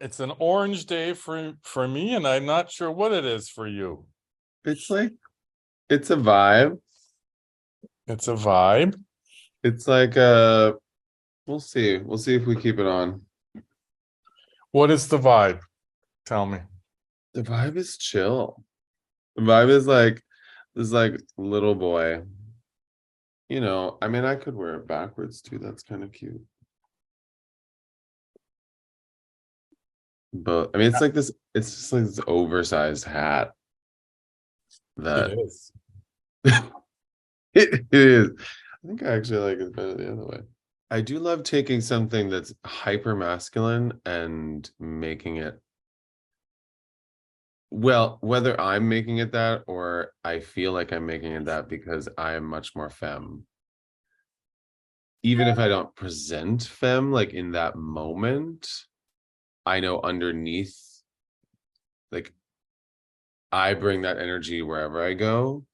It's an orange day for me, and I'm not sure what it is for you. It's like it's a vibe. It's a vibe. It's like we'll see. We'll see if we keep it on. What is the vibe? Tell me. The vibe is chill. The vibe is like this like little boy. I mean I could wear it backwards too. That's kind of cute. But I mean it's just like this oversized hat It that is. it is. I think I actually like it better the other way. I do love taking something that's hyper masculine and making it, well, whether I'm making it that or I feel like I'm making it that because I am much more femme. Even if I don't present femme like in that moment, I know underneath, like I bring that energy wherever I go,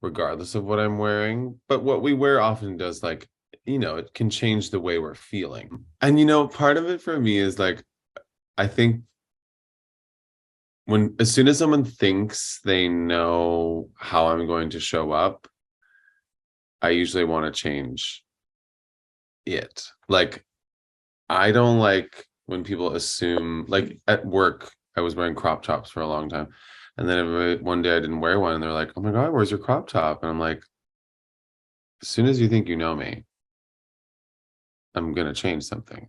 regardless of what I'm wearing. But what we wear often does it can change the way we're feeling. And part of it for me is like, I think as soon as someone thinks they know how I'm going to show up, I usually want to change it. Like, I don't like when people assume, like at work, I was wearing crop tops for a long time. And then one day I didn't wear one and they're like, oh my God, where's your crop top? And I'm like, as soon as you think you know me, I'm going to change something.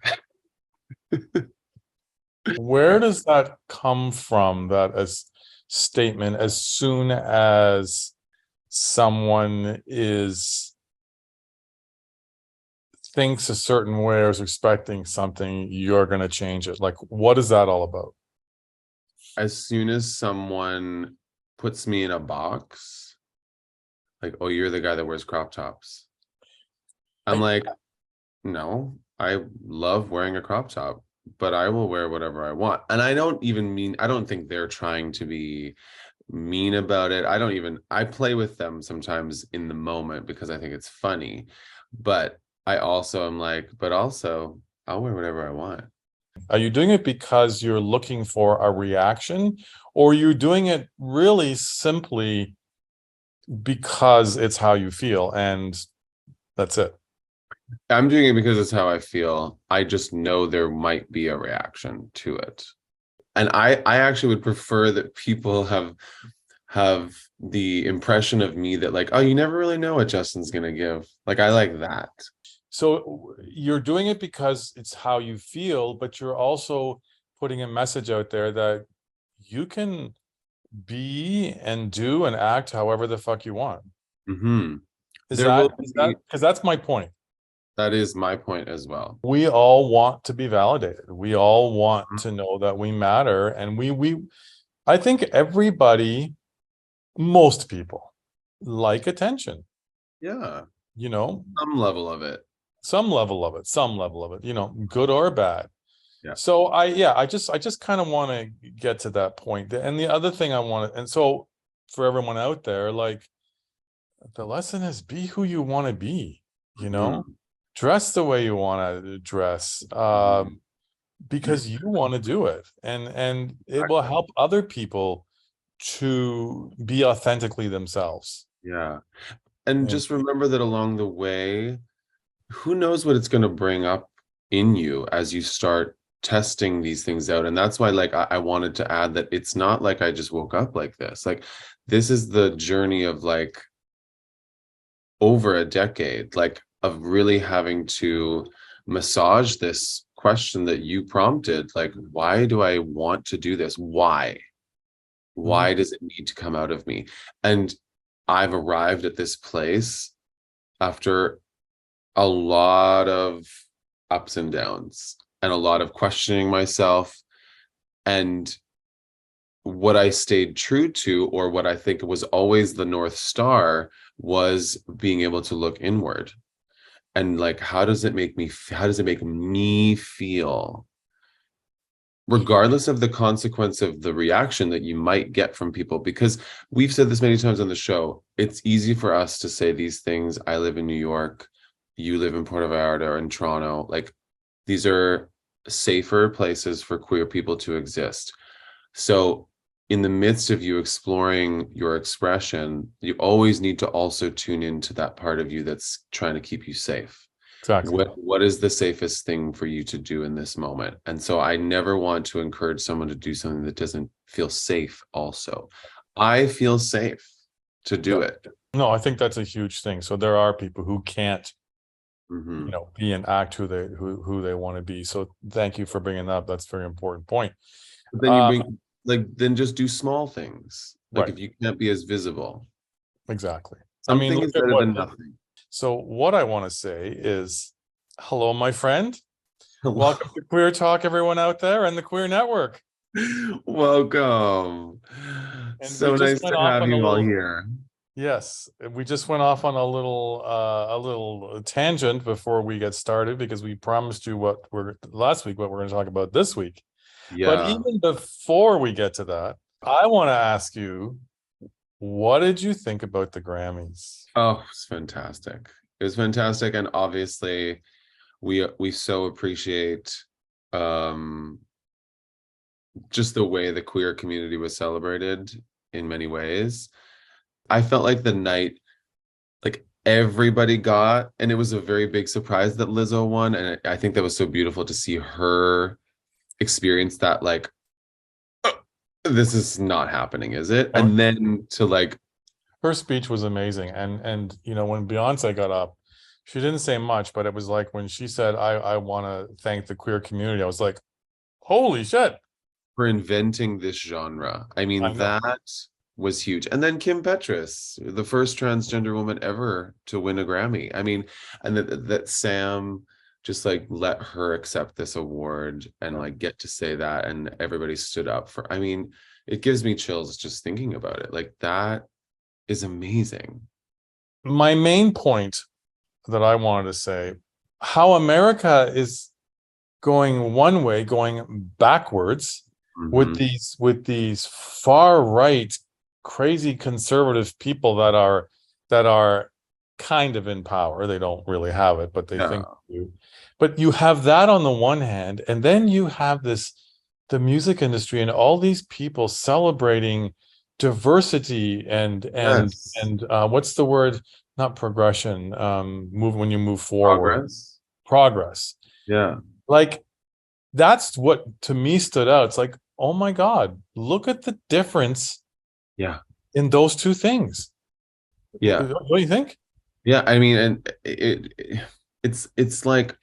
Where does that come from? That as statement, as soon as someone thinks a certain way or is expecting something, you're going to change it. Like, what is that all about? As soon as someone puts me in a box, like, oh, you're the guy that wears crop tops. I'm like, no, I love wearing a crop top, but I will wear whatever I want. And I don't think they're trying to be mean about it. I play with them sometimes in the moment because I think it's funny. But I also am like, but also I'll wear whatever I want. Are you doing it because you're looking for a reaction, or you're doing it really simply because it's how you feel and that's it? I'm doing it because it's how I feel. I just know there might be a reaction to it. And I actually would prefer that people have the impression of me that like, oh, you never really know what Justin's gonna give. Like I like that. So you're doing it because it's how you feel, but you're also putting a message out there that you can be and do and act however the fuck you want. Hmm. Is There that will is be that because that's my point. That is my point as well. We all want to be validated. We all want to know that we matter, and we I think everybody, most people like attention, Yeah, you know, some level of it. some level of it, good or bad. Yeah. So I just kind of want to get to that point. And the other thing I want to, and so for everyone out there, like the lesson is be who you want to be, Mhm. dress the way you want to dress, Mhm. because you want to do it, and it will Exactly. help other people to be authentically themselves. Yeah. And Yeah. just remember that along the way, who knows what it's going to bring up in you as you start testing these things out. And that's why, like, I wanted to add that it's not like I just woke up like this. Like, this is the journey of like over a decade, like, of really having to massage this question that you prompted. Like, why do I want to do this? Why? Mhm. Why does it need to come out of me? And I've arrived at this place after a lot of ups and downs and a lot of questioning myself. And what I stayed true to, or what I think was always the North Star, was being able to look inward and like, how does it make me feel? Regardless of the consequence of the reaction that you might get from people, because we've said this many times on the show, it's easy for us to say these things. I live in New York, you live in Puerto Vallarta or in Toronto. Like, these are safer places for queer people to exist. So in the midst of you exploring your expression, you always need to also tune into that part of you that's trying to keep you safe. Exactly. What is the safest thing for you to do in this moment? And so I never want to encourage someone to do something that doesn't feel safe also. I feel safe to Yeah. do it. No, I think that's a huge thing. So there are people who can't, Mhm. be and act who they want to be. So thank you for bringing that up. That's a very important point. But then you Uh, bring like then just do small things. Like right. if you can't be as visible, Exactly. I mean, something look is at better what, than nothing. so what I want to say is, hello, my friend. Hello. Welcome to Queer Talk, everyone out there and the Queer Network. Welcome. And we So just nice went to off have on a you all little, here. yes, we just went off on a little tangent before we get started because we promised you what we're last week, what we're going to talk about this week. But Yeah. even before we get to that, I want to ask you, what did you think about the Grammys? Oh, it's fantastic. It was fantastic. And obviously we so appreciate um just the way the queer community was celebrated in many ways. I felt like the night, like everybody got, and it was a very big surprise that Lizzo won. And I think that was so beautiful to see her experience that, like, this is not happening, is it? Oh, And then to like, her speech was amazing, and when Beyonce got up, she didn't say much, but it was like when she said, I want to thank the queer community," I was like, holy shit. for inventing this genre. I I mean, know. that was huge. And then Kim Petras, the first transgender woman ever to win a Grammy. I mean, and that Sam just like let her accept this award and Yeah. like get to say that, and everybody stood up for. I mean, it gives me chills just thinking about it. Like that is amazing. My main point that I wanted to say, how America is going one way, going backwards with Hmm. these far right, crazy conservative people that are kind of in power. They don't really have it, but they think Yeah. they do. But you have that on the one hand, and then you have the music industry and all these people celebrating diversity Yes. and what's the word? Not progression. Move when you move forward, Progress. progress. Yeah. Like that's what to me stood out. It's like, oh my God, look at the difference Yeah. in those two things. Yeah. What do you think? Yeah. I mean, and it's like,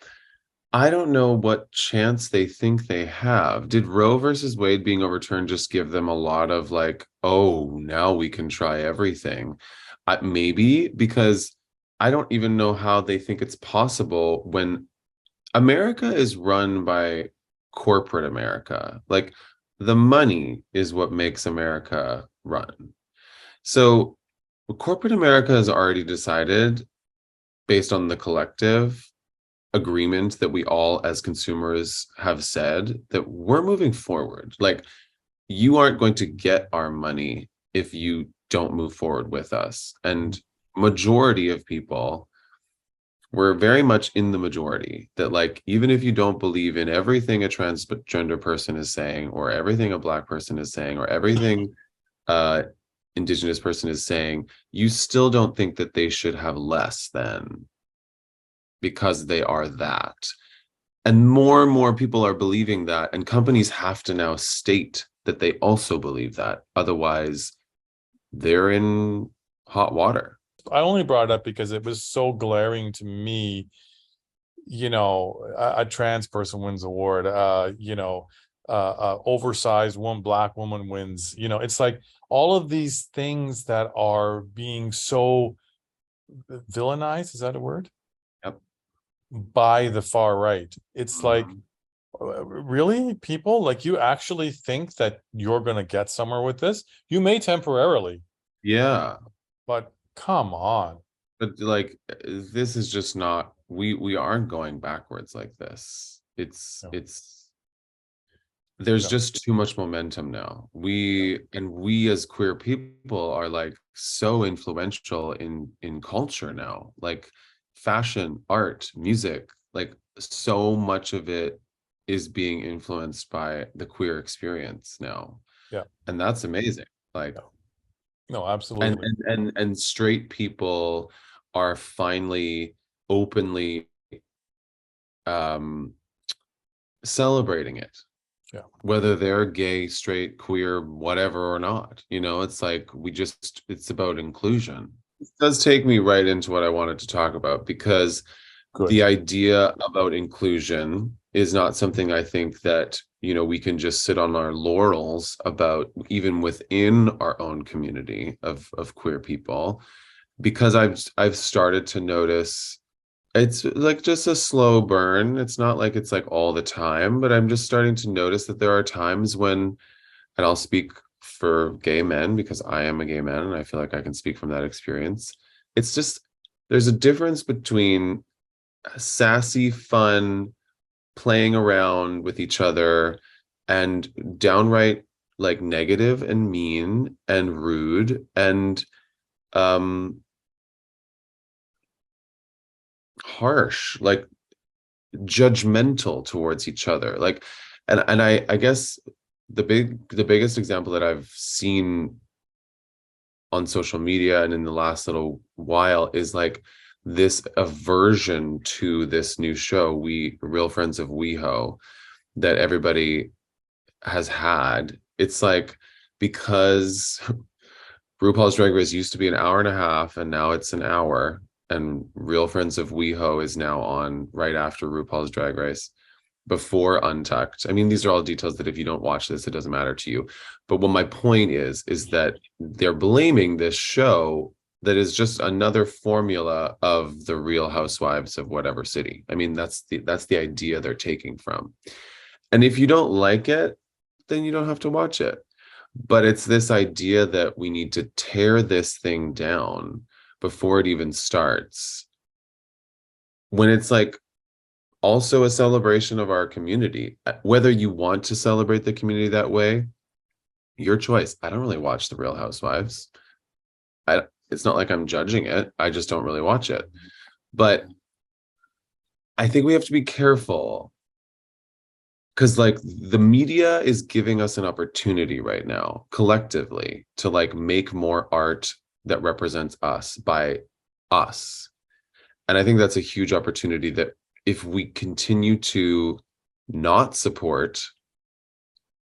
I don't know what chance they think they have. Did Roe versus Wade being overturned just give them a lot of like, oh, now we can try everything? Maybe because I don't even know how they think it's possible when America is run by corporate America. Like the money is what makes America run. So corporate America has already decided based on the collective agreement that we all as consumers have said that we're moving forward. Like you aren't going to get our money if you don't move forward with us. And majority of people, we're very much in the majority that like even if you don't believe in everything a transgender person is saying or everything a black person is saying or everything uh indigenous person is saying, you still don't think that they should have less than because they are that. And more people are believing that, and companies have to now state that they also believe that. Otherwise, they're in hot water. I only brought it up because it was so glaring to me. A trans person wins award. Oversized one black woman wins. It's like all of these things that are being so villainized. Is that a word? Yep. By the far right. It's like, Mhm. really, people, like, you actually think that you're going to get somewhere with this? You may temporarily, Yeah, but come on. but like this is just not. We aren't going backwards like this. It's No, it's there's no. just too much momentum now. We as queer people are like so influential in culture now. Like fashion, art, music, like so much of it is being influenced by the queer experience now. Yeah. And that's amazing. Like, No, and absolutely. and straight people are finally openly um celebrating it, Yeah. whether they're gay, straight, queer, whatever or not. It's like it's about inclusion. It does take me right into what I wanted to talk about, because the Good. idea about inclusion is not something I think that, we can just sit on our laurels about, even within our own community of queer people, because I've started to notice it's like just a slow burn. It's not like it's like all the time, but I'm just starting to notice that there are times when, and I'll speak for gay men because I am a gay man and I feel like I can speak from that experience. It's just, there's a difference between sassy, fun, playing around with each other, and downright like negative and mean and rude and um harsh, like judgmental towards each other. Like, and I guess the biggest example that I've seen on social media and in the last little while is like this aversion to this new show, We Real Friends of WeHo, that everybody has had. It's like, because RuPaul's Drag Race used to be an hour and a half and now it's an hour, and Real Friends of WeHo is now on right after RuPaul's Drag Race, before Untucked. I mean, these are all details that if you don't watch this, it doesn't matter to you. But what my point is that they're blaming this show that is just another formula of the Real Housewives of whatever city. I mean, that's the idea they're taking from. And if you don't like it, then you don't have to watch it. But it's this idea that we need to tear this thing down before it even starts, when it's like also a celebration of our community. Whether you want to celebrate the community that way, your choice. I don't really watch The Real Housewives. It's not like I'm judging it. I just don't really watch it. But I think we have to be careful, because like the media is giving us an opportunity right now collectively to like make more art that represents us by us. And I think that's a huge opportunity that, if we continue to not support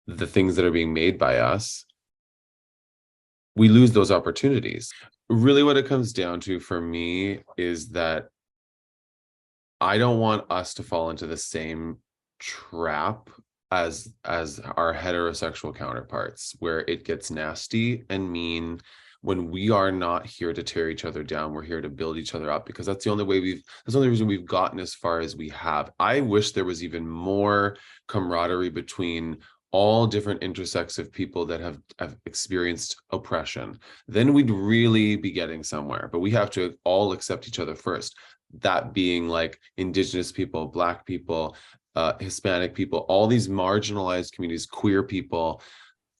the things that are being made by us, we lose those opportunities. Really, what it comes down to for me is that I don't want us to fall into the same trap as our heterosexual counterparts, where it gets nasty and mean, when we are not here to tear each other down. We're here to build each other up, because that's the only reason we've gotten as far as we have. I wish there was even more camaraderie between all different intersex of people that have experienced oppression. Then we'd really be getting somewhere, but we have to all accept each other first. That being like Indigenous people, Black people, Hispanic people, all these marginalized communities, queer people,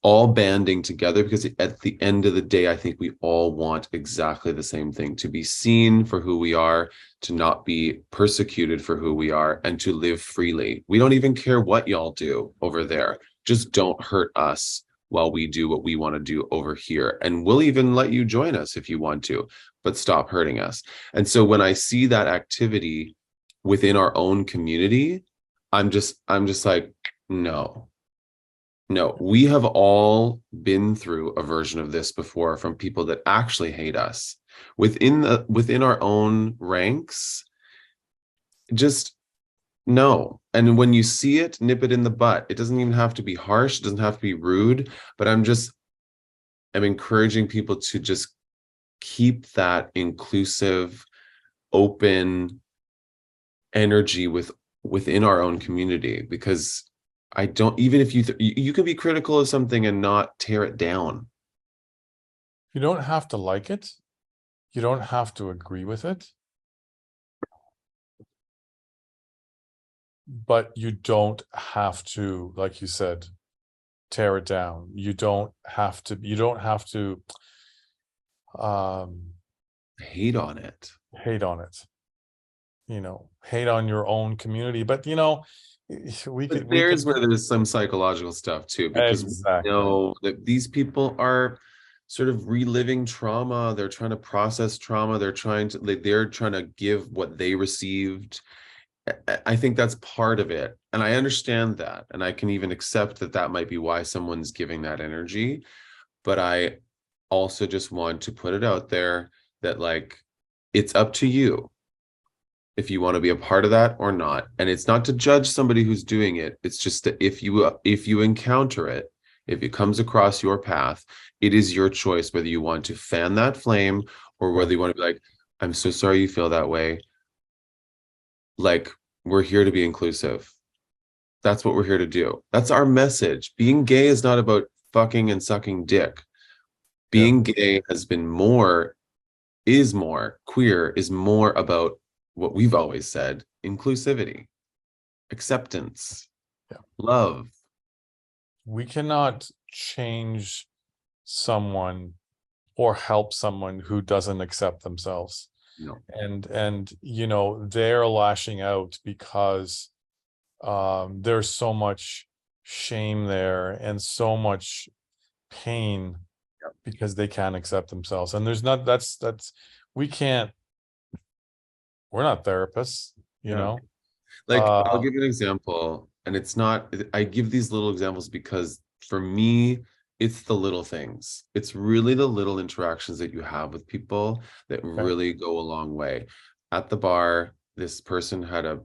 all banding together, because at the end of the day, I think we all want exactly the same thing: to be seen for who we are, to not be persecuted for who we are, and to live freely. We don't even care what y'all do over there. Just don't hurt us while we do what we want to do over here. And we'll even let you join us if you want to, but stop hurting us. And so when I see that activity within our own community, I'm just like, no. No, we have all been through a version of this before, from people that actually hate us within our own ranks. Just no. And when you see it, nip it in the butt. It doesn't even have to be harsh, it doesn't have to be rude, but I'm encouraging people to just keep that inclusive, open energy within our own community, because I don't, even if you can be critical of something and not tear it down. You don't have to like it. You don't have to agree with it. But you don't have to, like you said, tear it down. You don't have to Hate on it. hate on it. Hate on your own community. But But we could there's where there's some psychological stuff too, because we exactly. know that these people are sort of reliving trauma. They're trying to process trauma. They're trying to give what they received. I think that's part of it. And I understand that. And I can even accept that that might be why someone's giving that energy. But I also just want to put it out there that, like, it's up to you if you want to be a part of that or not. And it's not to judge somebody who's doing it. It's just that if you encounter it, if it comes across your path, it is your choice whether you want to fan that flame or Yeah. whether you want to be like, I'm so sorry you feel that way. Like, we're here to be inclusive. That's what we're here to do. That's our message. Being gay is not about fucking and sucking dick. Yeah. Being gay has been more, is more, queer is more about what we've always said: inclusivity, acceptance, Yeah. love. We cannot change someone or help someone who doesn't accept themselves. No. And you know, they're lashing out because there's so much shame there and so much pain Yep. because they can't accept themselves. And there's not that's we can't, we're not therapists, you Yeah. know. Like, I'll Uh give you an example, and it's not, I give these little examples because for me, it's the little things. It's really the little interactions that you have with people that okay. really go a long way. At the bar, this person had a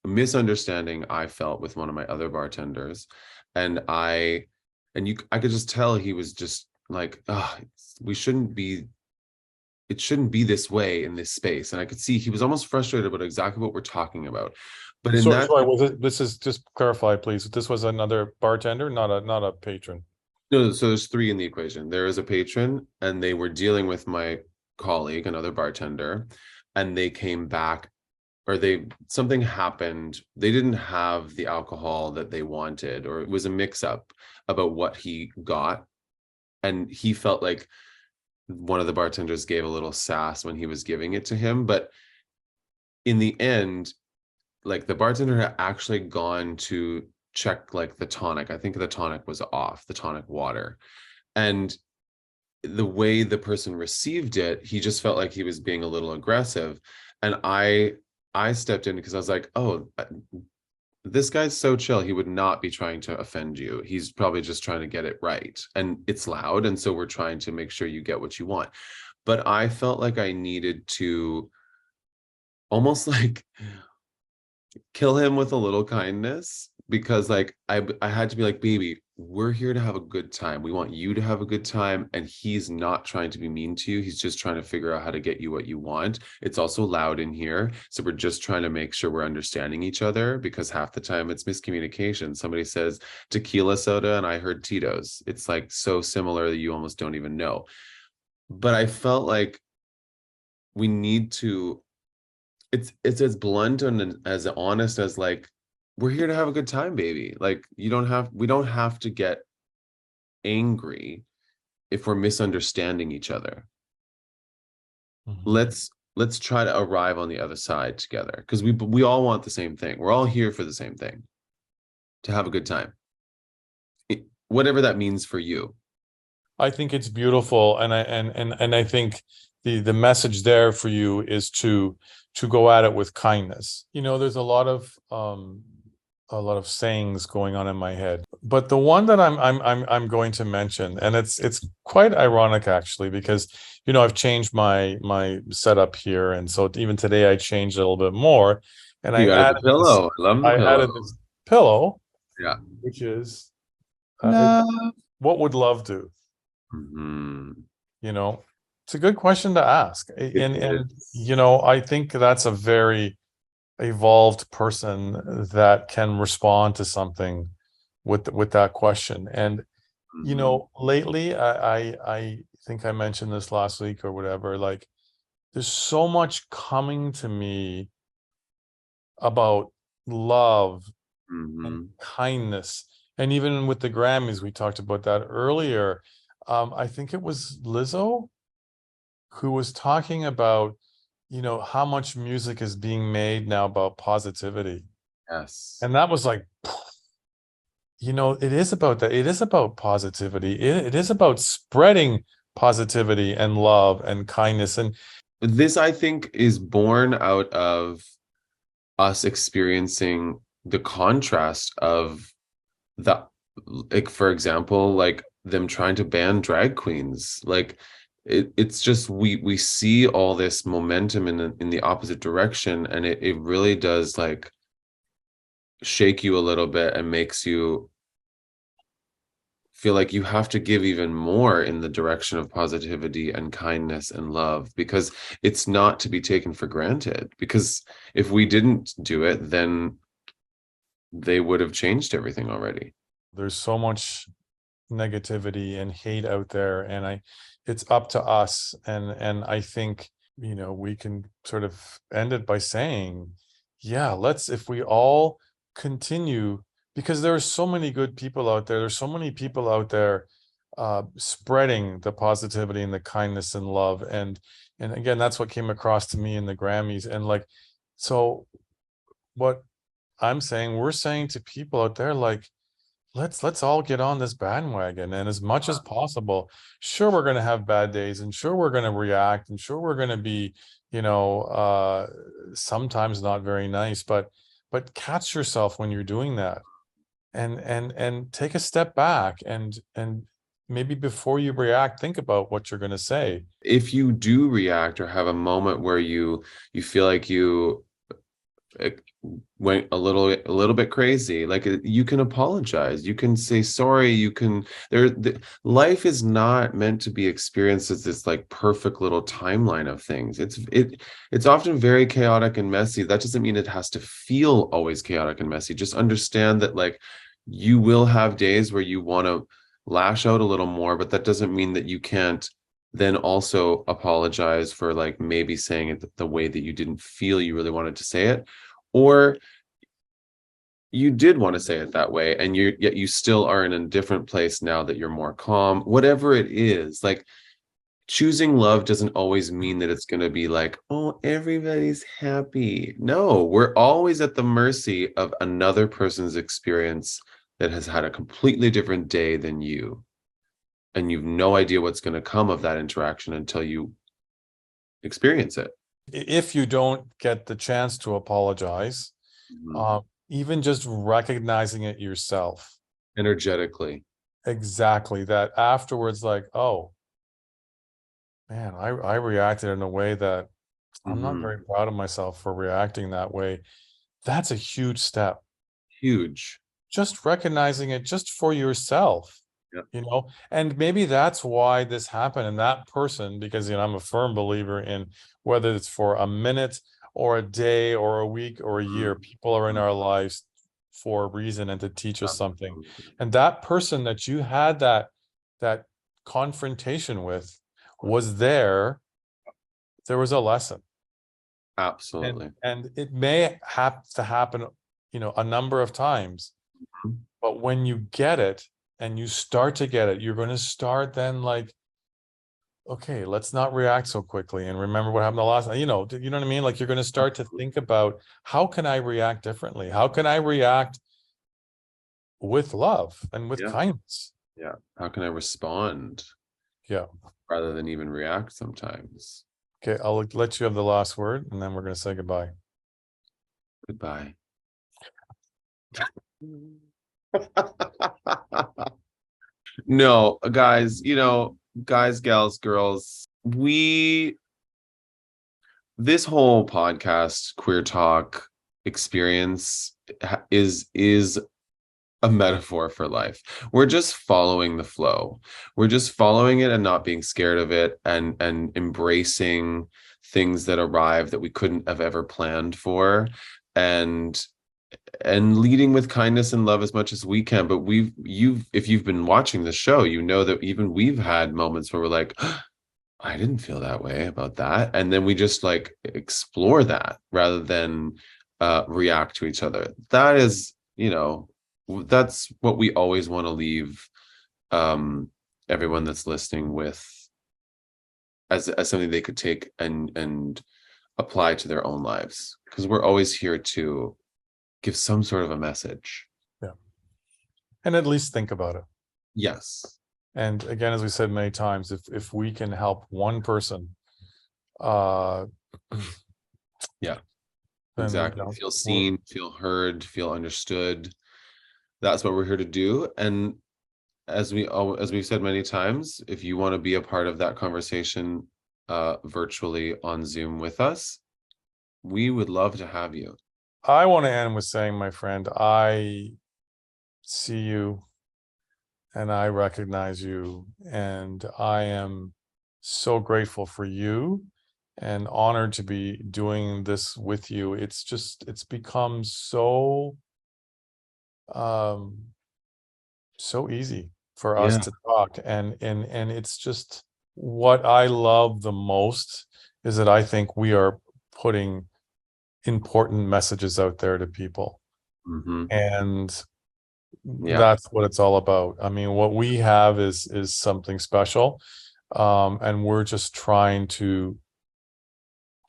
misunderstanding I felt with one of my other bartenders, and I could just tell he was just like, ah, we shouldn't be, it shouldn't be this way in this space. And I could see he was almost frustrated about exactly what we're talking about. But in So that, sorry, was it, this is, just clarify, please. This was another bartender, not a patron. no, so there's three in the equation. There is a patron, and they were dealing with my colleague, another bartender, and they came back, or something happened. They didn't have the alcohol that they wanted, or it was a mix up about what he got. And he felt like one of the bartenders gave a little sass when he was giving it to him. But in the end, like, the bartender had actually gone to check like the tonic. I think the tonic was off, the tonic water. And the way the person received it, he just felt like he was being a little aggressive. And I stepped in because I was like, oh, this guy's so chill. He would not be trying to offend you. He's probably just trying to get it right. And it's loud. And so we're trying to make sure you get what you want. But I felt like I needed to almost like kill him with a little kindness, because like I had to be like, baby, we're here to have a good time. We want you to have a good time, and he's not trying to be mean to you. He's just trying to figure out how to get you what you want. It's also loud in here, so we're just trying to make sure we're understanding each other, because half the time it's miscommunication. Somebody says tequila soda and I heard Tito's. It's like so similar that you almost don't even know. But I felt like we need to, it's as blunt and as honest as like, we're here to have a good time, baby. Like, we don't have to get angry if we're misunderstanding each other. Mhm. Let's try to arrive on the other side together, because we all want the same thing. We're all here for the same thing, to have a good time. Whatever that means for you. I think it's beautiful, and I think the message there for you is to go at it with kindness. You know, there's a lot of sayings going on in my head, but the one that I'm going to mention, and it's quite ironic actually, because you know, I've changed my setup here, and so even today I changed it a little bit more, and You added the pillow. I love the I added pillow. this pillow, Yeah. which is Love. what would love do? Mhm. You know, it's a good question to ask. It And is. you know, I think that's a very evolved person that can respond to something with that question. And you Mhm. know, lately I think I mentioned this last week or whatever, like there's so much coming to me about love and Mhm. kindness. And even with the Grammys, we talked about that earlier. I think it was Lizzo who was talking about, you know, how much music is being made now about positivity. Yes. And that was like, it is about that. It is about positivity. It is about spreading positivity and love and kindness. And This, I think, is born out of us experiencing the contrast of the, like, for example, like them trying to ban drag queens. Like it's just we see all this momentum in the opposite direction, and it really does like shake you a little bit and makes you feel like you have to give even more in the direction of positivity and kindness and love, because it's not to be taken for granted. Because if we didn't do it, then they would have changed everything already. there's so much negativity and hate out there, and it's up to us. And I think, we can sort of end it by saying, yeah, if we all continue, because there are so many good people out there. There's so many people out there spreading the positivity and the kindness and love. And again, that's what came across to me in the Grammys. And like, so what we're saying to people out there, like, let's all get on this bandwagon, and as much as possible, sure, we're going to have bad days, and sure, we're going to react, and sure, we're going to be, sometimes not very nice, but catch yourself when you're doing that, and take a step back, and maybe before you react, think about what you're going to say. If you do react or have a moment where you feel like you went a little bit crazy, like you can apologize, you can say sorry, you can life is not meant to be experienced as this like perfect little timeline of things. It's often very chaotic and messy. That doesn't mean it has to feel always chaotic and messy. Just understand that, like, you will have days where you want to lash out a little more, but that doesn't mean that you can't then also apologize for like maybe saying it the way that you didn't feel you really wanted to say it, or you did want to say it that way and yet you still are in a different place now that you're more calm. Whatever it is, like, choosing love doesn't always mean that it's going to be like, oh, everybody's happy. No, we're always at the mercy of another person's experience that has had a completely different day than you, and you've no idea what's going to come of that interaction until you experience it. If you don't get the chance to apologize, Mhm. even just recognizing it yourself, Energetically. exactly, that afterwards, like, oh man, I reacted in a way that I'm not Mhm. very proud of myself for reacting that way. That's a huge step. Huge. Just recognizing it just for yourself, Yeah. and maybe that's why this happened in that person, because, I'm a firm believer in, whether it's for a minute or a day or a week or a year, Mhm. people are in our lives for a reason and to teach us something. Absolutely. And that person that you had that confrontation with was there was a lesson. and Absolutely. and it may have to happen, a number of times, but when you get it, and you start to get it, you're going to start then, like, okay, let's not react so quickly, and remember what happened the last time. You know what I mean? Like, you're going to start to think about, how can I react differently? How can I react with love and with Yeah. kindness? Yeah. How can I respond Yeah. rather than even react sometimes? Okay, I'll let you have the last word, and then we're going to say goodbye. Goodbye. No, guys, guys, gals, girls, this whole podcast, Queer Talk experience is a metaphor for life. We're just following the flow. We're just following it and not being scared of it, and embracing things that arrive that we couldn't have ever planned for, and leading with kindness and love as much as we can. But if you've been watching the show, you know that even we've had moments where we're like, I didn't feel that way about that. And then we just like explore that rather than react to each other. That is, that's what we always want to leave um, everyone that's listening with, as something they could take and apply to their own lives. Because we're always here to give some sort of a message. Yeah. And at least think about it. Yes. And again, as we said many times, if we can help one person, Yeah, then, exactly. Feel seen, feel heard, feel understood. That's what we're here to do. And as we've said many times, if you want to be a part of that conversation virtually on Zoom with us, we would love to have you. I want to end with saying, my friend, I see you and I recognize you, and I am so grateful for you and honored to be doing this with you. It's become so so easy for us Yeah. to talk, and it's just what I love the most is that I think we are putting important messages out there to people, and Yeah. that's what it's all about. I mean, what we have is something special, and we're just trying to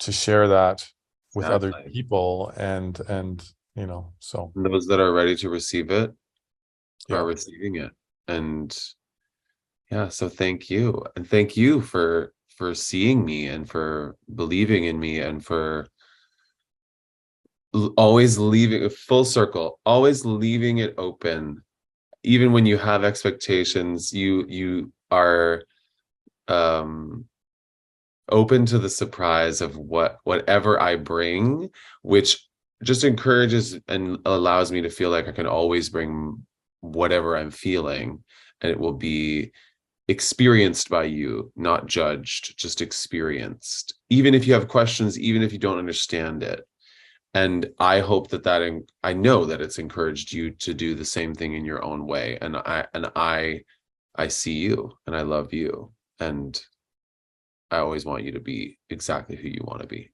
share that with other Exactly. people, and so And those that are ready to receive it are yeah. receiving it. And yeah, so thank you. And thank you for seeing me and for believing in me and for always leaving a full circle, always leaving it open. Even when you have expectations, you are open to the surprise of whatever I bring, which just encourages and allows me to feel like I can always bring whatever I'm feeling, and it will be experienced by you, not judged, just experienced. Even if you have questions, even if you don't understand it. And I hope I know that it's encouraged you to do the same thing in your own way. And I see you and I love you. And I always want you to be exactly who you want to be.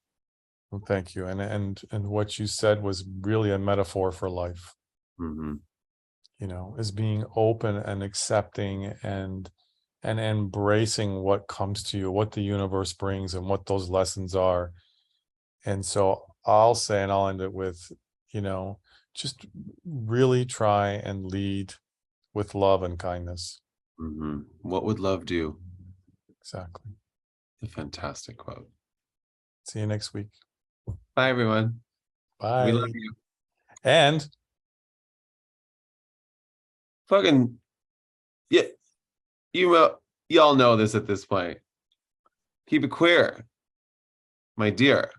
Well, thank you. And what you said was really a metaphor for life, is being open and accepting and embracing what comes to you, what the universe brings, and what those lessons are. And so I'll say, and I'll end it with, just really try and lead with love and kindness. What would love do? Exactly. A fantastic quote. See you next week. Bye, everyone. Bye. We love you. And Fucking, yeah, y'all know this at this point. Keep it queer, my dear.